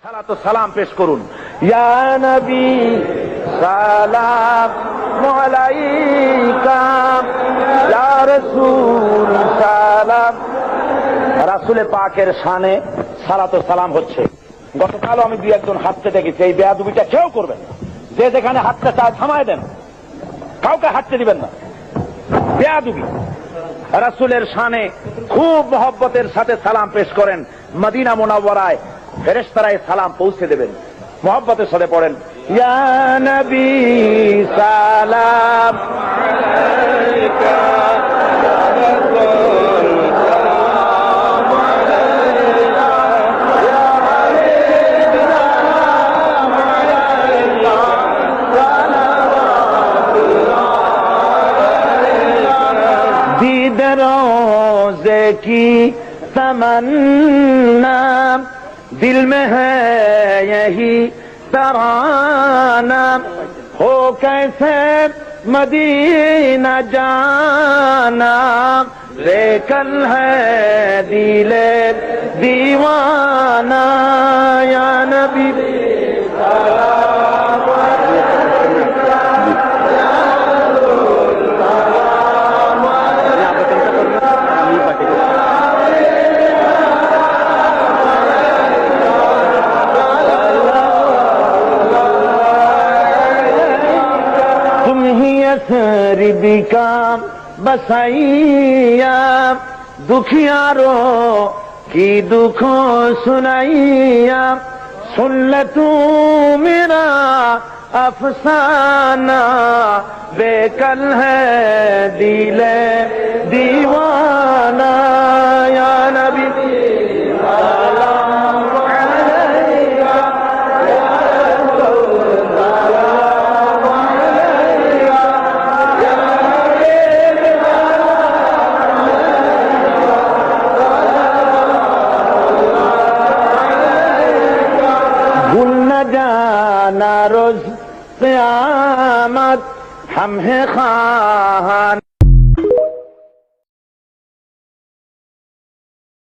সালাতু সালাম পেশ করুন। ইয়া নবী সালাম আলাইকা, ইয়া রাসূল সালাম। রাসূল পাকের শানে সালাতু সালাম হচ্ছে। গতকালও আমি দুই একজন হাঁটতে দেখেছি, এই বেয়াদবিটা কেউ করবেন না। যে যেখানে হাঁটতে চায় থামায় দেন, কাউকে হাঁটতে দিবেন না। বেয়াদবি। রাসূলের শানে খুব মহব্বতের সাথে সালাম পেশ করেন। মদিনা মুনাওয়ারায় ফেরেশতারা সালাম পৌঁছে দেবেন, মহব্বতের সাথে পড়েন ইয়া নবী সালাম আলাইকা, ইয়া রাসূল সালাম আলাইকা, ইয়া হাবিব সালাম আলাইকা, সালাওয়াতুল্লাহ আলাইকা। दीद रोज़े की तमन्ना दिल में है यही तराना, हो कैसे मदीना जाना, लेकिन है दिले दीवाना। या नबी सलाम अलैका, या रसूल सलाम तुम ही असरब का बसैया, दुखियारों की दुखों सुनैया, सुन ले तू मेरा अफसाना, बेकल है दिले दीवाना। या नबी सलाम अलैका, या रसूल सलाम अलैका, या हबीब सलाम अलैका। भूल न जाना रोज क़यामत, हम है ख़ान